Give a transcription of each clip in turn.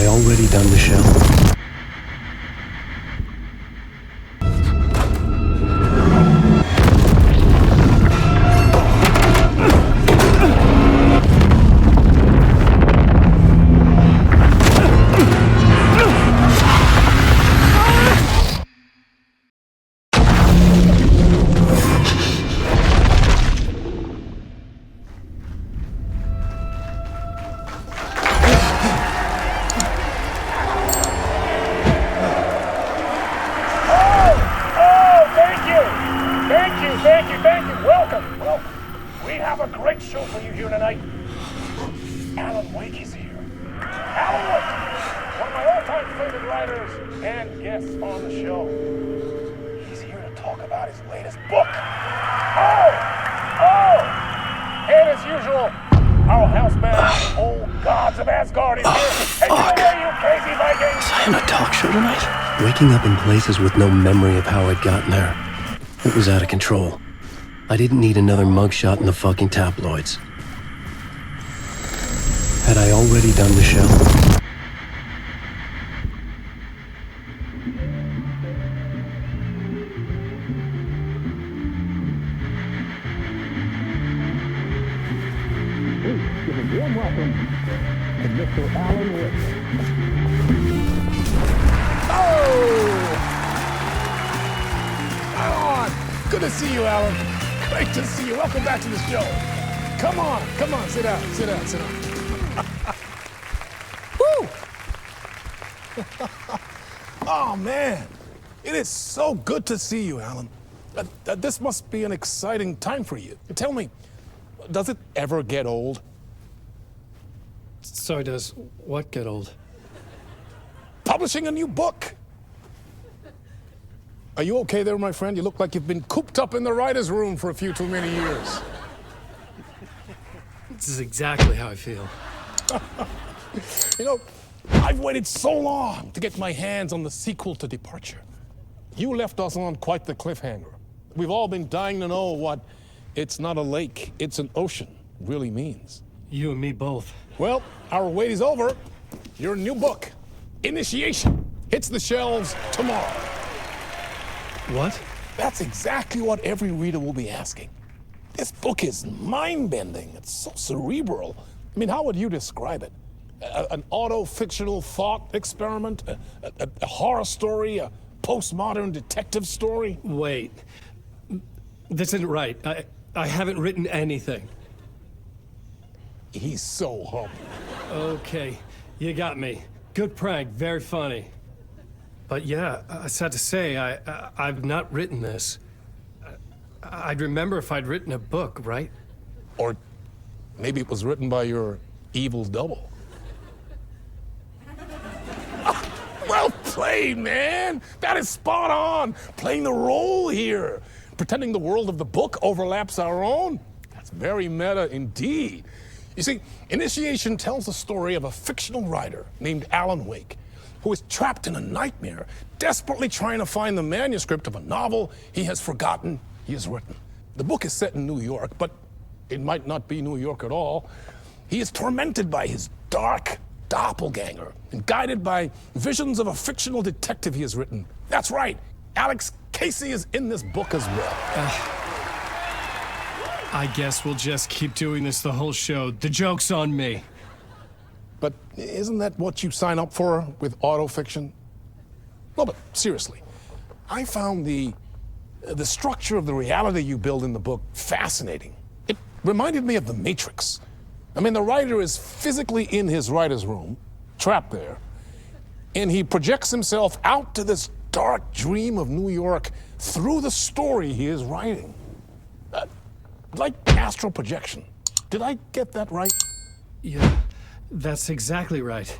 Already done the show. Thank you. Welcome. We have a great show for you here tonight. Alan Wake is here. Alan Wake, one of my all-time favorite writers and guests on the show. He's here to talk about his latest book. And as usual, our house band, Old Gods of Asgard, is here. Hey, get away, you crazy Vikings! Was I on a talk show tonight? Waking up in places with no memory of how I'd gotten there. It was out of control. I didn't need another mugshot in the fucking tabloids. Had I already done the show? Please give a warm welcome to Mr. Alan Wake. Alan! Good to see you, Alan. Great to see you. Welcome back to the show. Come on, sit down. Woo! Oh, man. It is so good to see you, Alan. This must be an exciting time for you. Tell me, does it ever get old? So does what get old? Publishing a new book. Are you okay there, my friend? You look like you've been cooped up in the writer's room for a few too many years. This is exactly how I feel. You know, I've waited so long to get my hands on the sequel to Departure. You left us on quite the cliffhanger. We've all been dying to know what "it's not a lake, it's an ocean" really means. You and me both. Well, our wait is over. Your new book, Initiation, hits the shelves tomorrow. What? That's exactly what every reader will be asking. This book is mind-bending. It's so cerebral. I mean, how would you describe it? An auto-fictional thought experiment? A horror story? A postmodern detective story? Wait. This isn't right. I haven't written anything. He's so humble. Okay, you got me. Good prank, very funny. But yeah, sad to say, I've not written this. I'd remember if I'd written a book, right? Or maybe it was written by your evil double. Well played, man! That is spot on! Playing the role here. Pretending the world of the book overlaps our own. That's very meta indeed. You see, Initiation tells the story of a fictional writer named Alan Wake, who is trapped in a nightmare, desperately trying to find the manuscript of a novel he has forgotten he has written. The book is set in New York, but it might not be New York at all. He is tormented by his dark doppelganger and guided by visions of a fictional detective he has written. That's right, Alex Casey is in this book as well. I guess we'll just keep doing this the whole show. The joke's on me. But isn't that what you sign up for with autofiction? No, but seriously, I found the structure of the reality you build in the book fascinating. It reminded me of The Matrix. I mean, the writer is physically in his writer's room, trapped there, and he projects himself out to this dark dream of New York through the story he is writing. Like astral projection. Did I get that right? Yeah, that's exactly right.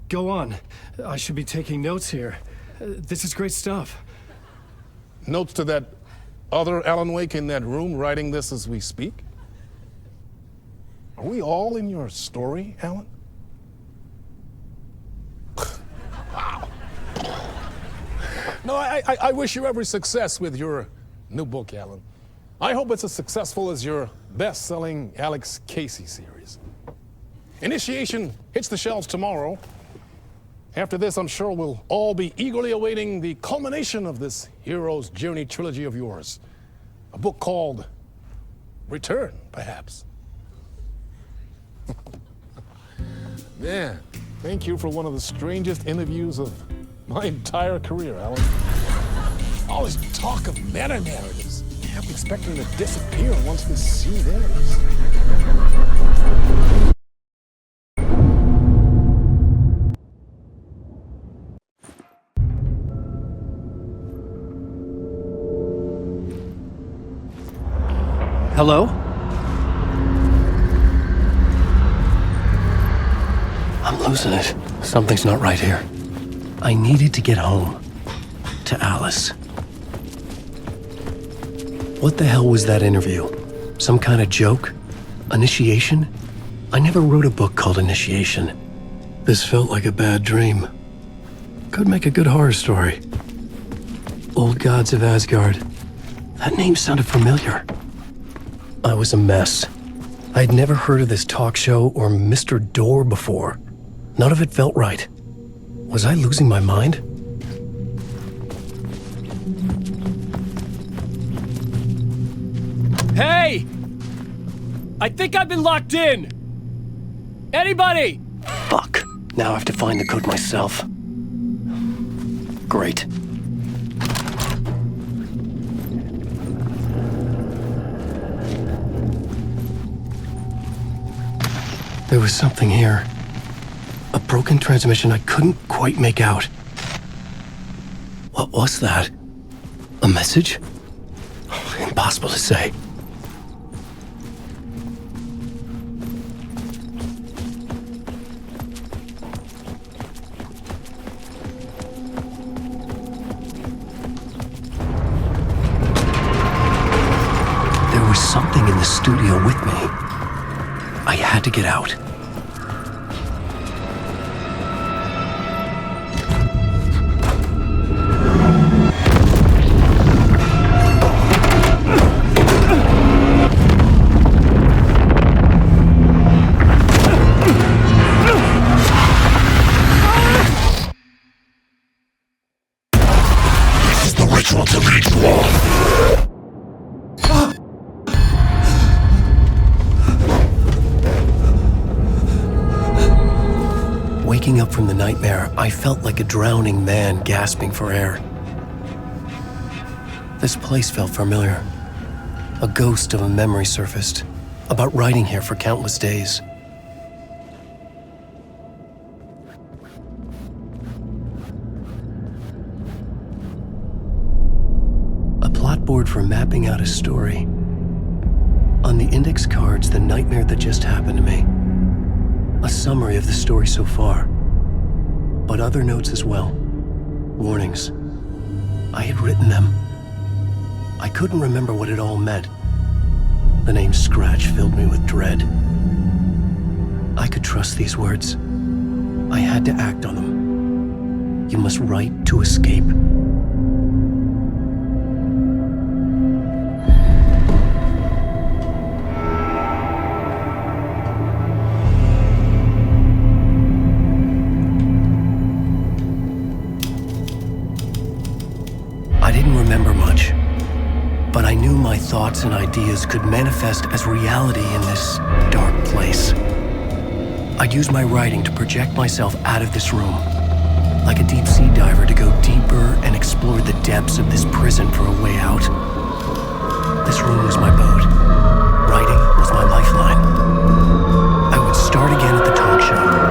Go on. I should be taking notes here. This is great stuff. Notes to that other Alan Wake in that room writing this as we speak? Are we all in your story, Alan? Wow. No, I wish you every success with your new book, Alan. I hope it's as successful as your best-selling Alex Casey series. Initiation hits the shelves tomorrow. After this, I'm sure we'll all be eagerly awaiting the culmination of this hero's journey trilogy of yours. A book called Return, perhaps. Man, thank you for one of the strangest interviews of my entire career, Alan. All this talk of meta-narratives. I kept expecting to disappear once this scene ends. Hello? I'm losing it. Something's not right here. I needed to get home. To Alice. What the hell was that interview? Some kind of joke? Initiation? I never wrote a book called Initiation. This felt like a bad dream. Could make a good horror story. Old Gods of Asgard. That name sounded familiar. I was a mess. I'd never heard of this talk show or Mr. Door before. None of it felt right. Was I losing my mind? Hey! I think I've been locked in! Anybody? Fuck. Now I have to find the code myself. Great. There was something here. A broken transmission I couldn't quite make out. What was that? A message? Impossible to say. There was something in the studio with me. I had to get out. This is the ritual to lead you on. Waking up from the nightmare, I felt like a drowning man gasping for air. This place felt familiar. A ghost of a memory surfaced, about riding here for countless days. A plot board for mapping out a story. On the index cards, the nightmare that just happened to me. A summary of the story so far, but other notes as well. Warnings. I had written them. I couldn't remember what it all meant. The name Scratch filled me with dread. I could trust these words. I had to act on them. You must write to escape. I didn't remember much, but I knew my thoughts and ideas could manifest as reality in this dark place. I'd use my writing to project myself out of this room, like a deep-sea diver to go deeper and explore the depths of this prison for a way out. This room was my boat. Writing was my lifeline. I would start again at the talk show.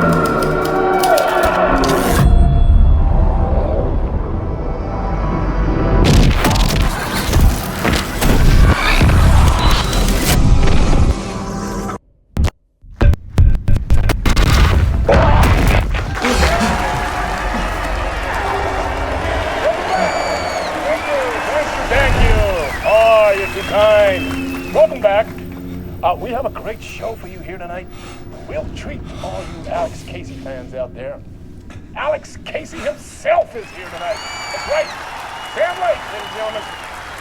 welcome back. We have a great show for you here tonight. We'll treat all you Alex Casey fans out there. Alex Casey himself is here tonight. That's right, Sam Lake, ladies and gentlemen,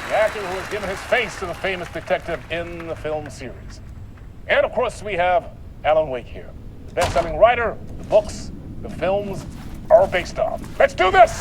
the actor who has given his face to the famous detective in the film series. And of course, we have Alan Wake here, the best-selling writer, the books, the films are based on. Let's do this!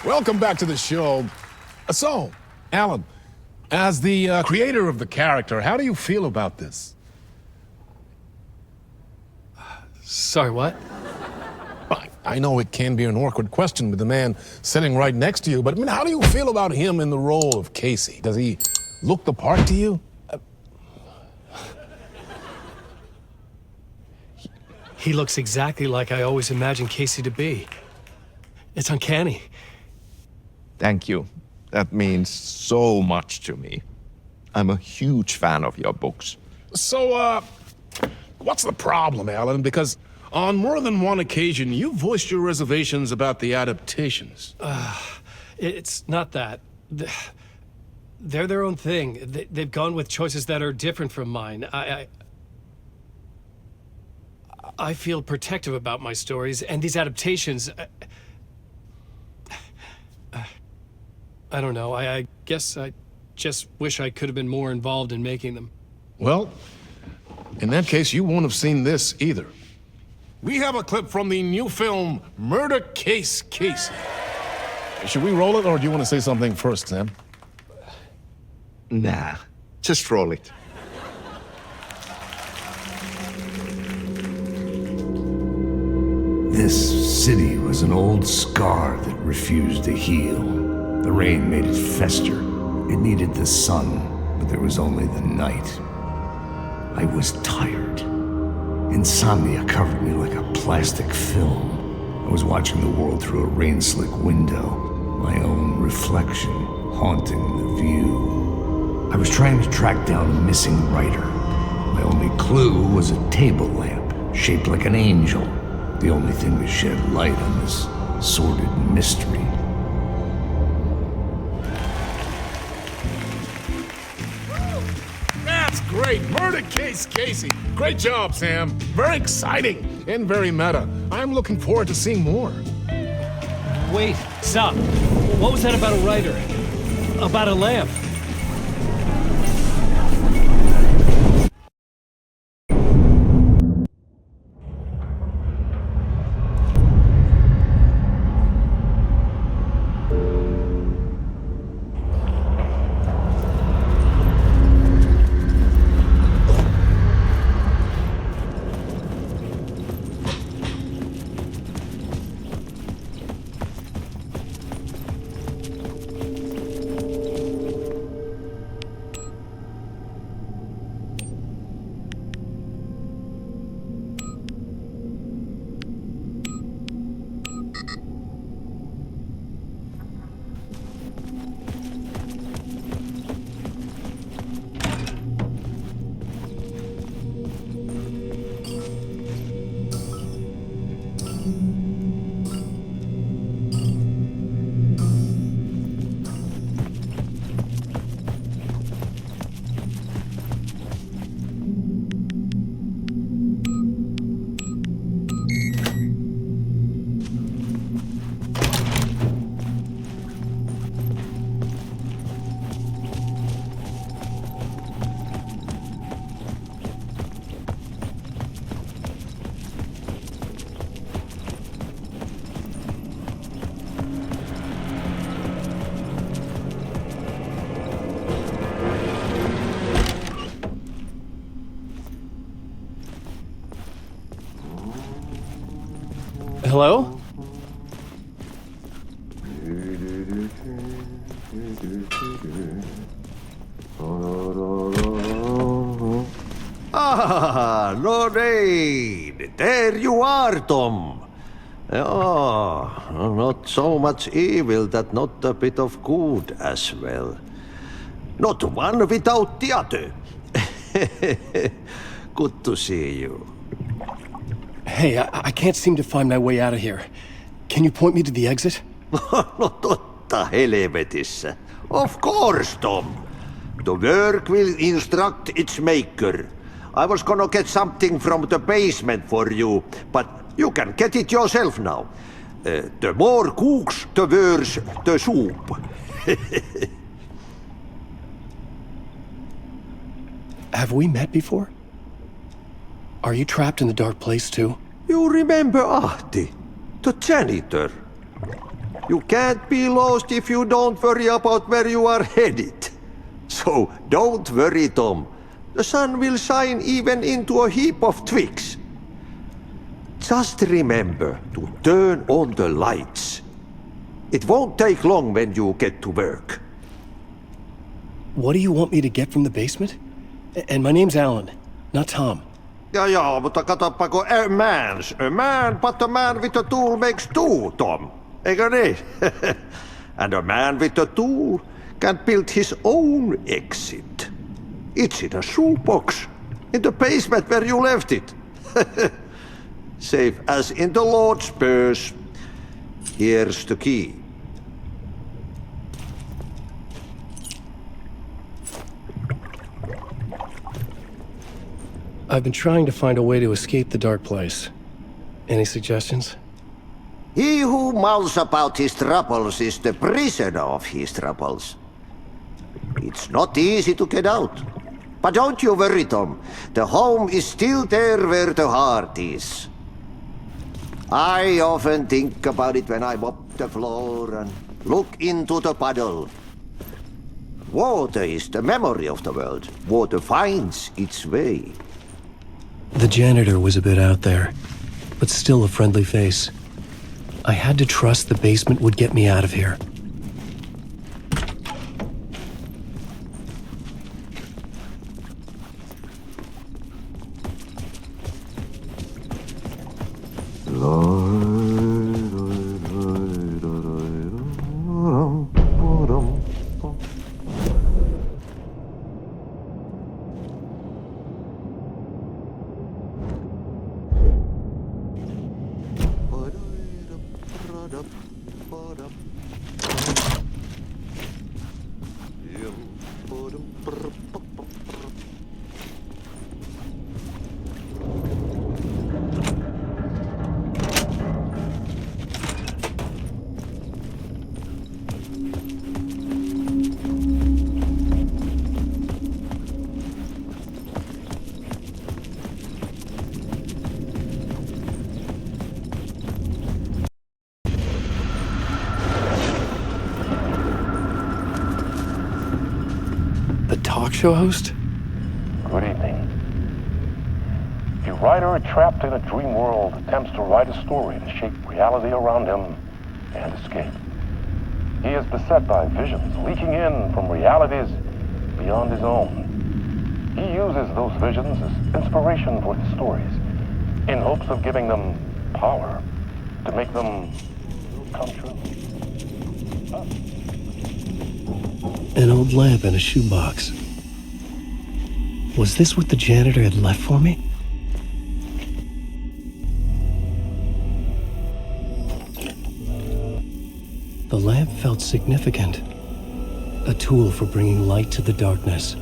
Welcome back to the show. So, Alan, as the creator of the character, how do you feel about this? Sorry, what? I know it can be an awkward question with the man sitting right next to you, but I mean, how do you feel about him in the role of Casey? Does he look the part to you? He looks exactly like I always imagined Casey to be. It's uncanny. Thank you. That means so much to me. I'm a huge fan of your books. So, what's the problem, Alan? Because on more than one occasion, you voiced your reservations about the adaptations. It's not that. They're their own thing. They've gone with choices that are different from mine. I feel protective about my stories, and these adaptations... I don't know. I guess I just wish I could have been more involved in making them. Well, in that case, you won't have seen this either. We have a clip from the new film, Murder Case Casey. Should we roll it, or do you want to say something first, Sam? Nah, just roll it. This city was an old scar that refused to heal. The rain made it fester. It needed the sun, but there was only the night. I was tired. Insomnia covered me like a plastic film. I was watching the world through a rain-slick window, my own reflection haunting the view. I was trying to track down a missing writer. My only clue was a table lamp, shaped like an angel, the only thing to shed light on this sordid mystery. That's great! Murder Case Casey! Great job, Sam. Very exciting and very meta. I'm looking forward to seeing more. Wait, stop. What was that about a writer? About a lamp? Hello? Ah, Lorraine! There you are, Tom. Oh, not so much evil that not a bit of good as well. Not one without the other. Good to see you. Hey, I can't seem to find my way out of here. Can you point me to the exit? No totta helvetissä. Of course, Tom. The work will instruct its maker. I was gonna get something from the basement for you, but you can get it yourself now. The more cooks, the worse the soup. Have we met before? Are you trapped in the dark place too? You remember Ahti, the janitor. You can't be lost if you don't worry about where you are headed. So don't worry, Tom. The sun will shine even into a heap of twigs. Just remember to turn on the lights. It won't take long when you get to work. What do you want me to get from the basement? And my name's Alan, not Tom. Ja, mutta katoppa a man, but a man with a tool makes two, Tom. Eikö niin? And a man with a tool can build his own exit. It's in a shoebox, in the basement where you left it. Safe as in the Lord's purse. Here's the key. I've been trying to find a way to escape the dark place. Any suggestions? He who mouths about his troubles is the prisoner of his troubles. It's not easy to get out. But don't you worry, Tom. The home is still there where the heart is. I often think about it when I mop the floor and look into the puddle. Water is the memory of the world. Water finds its way. The janitor was a bit out there, but still a friendly face. I had to trust the basement would get me out of here. Talk show host? Good evening. A writer trapped in a dream world attempts to write a story to shape reality around him and escape. He is beset by visions leaking in from realities beyond his own. He uses those visions as inspiration for his stories, in hopes of giving them power to make them come true. An old lamp in a shoebox. Was this what the janitor had left for me? The lamp felt significant. A tool for bringing light to the darkness.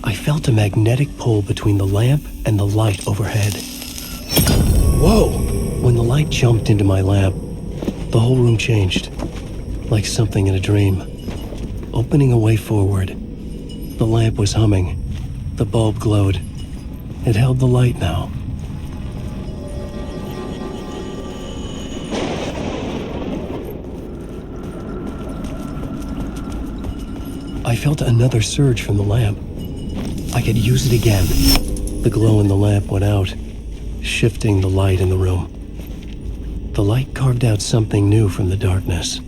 I felt a magnetic pull between the lamp and the light overhead. Whoa! When the light jumped into my lamp, the whole room changed, like something in a dream. Opening a way forward, the lamp was humming. The bulb glowed. It held the light now. I felt another surge from the lamp. I could use it again. The glow in the lamp went out, shifting the light in the room. The light carved out something new from the darkness.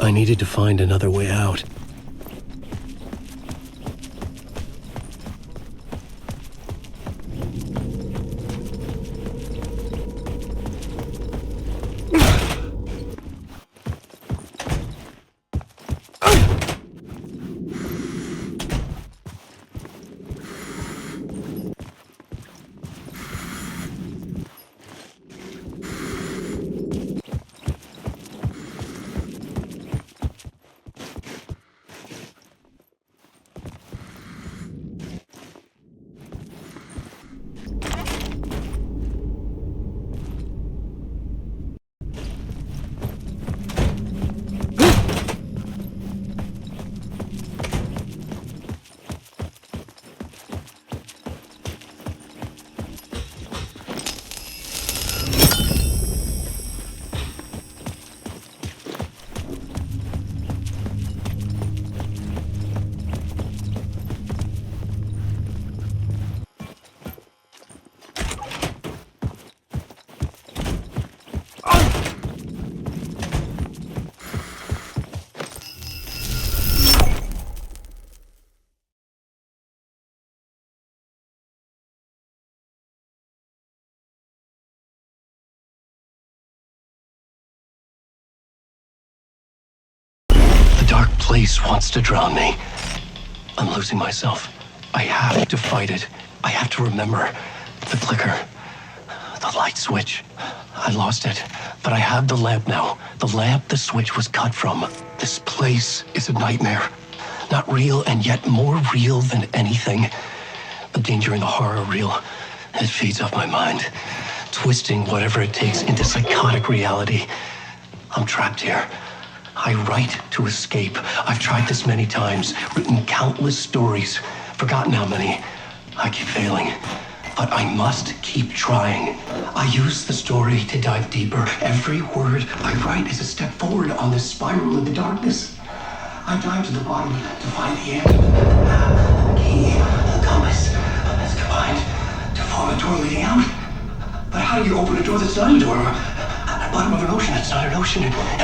I needed to find another way out. The dark place wants to drown me. I'm losing myself. I have to fight it. I have to remember. The clicker. The light switch. I lost it. But I have the lamp now. The lamp the switch was cut from. This place is a nightmare. Not real, and yet more real than anything. The danger and the horror real. It feeds off my mind. Twisting whatever it takes into psychotic reality. I'm trapped here. I write to escape. I've tried this many times, written countless stories, forgotten how many. I keep failing, but I must keep trying. I use the story to dive deeper. Every word I write is a step forward on this spiral of the darkness. I dive to the bottom to find the end. The key, the compass, has combined to form a door leading out. But how do you open a door that's not a door? At the bottom of an ocean that's not an ocean. And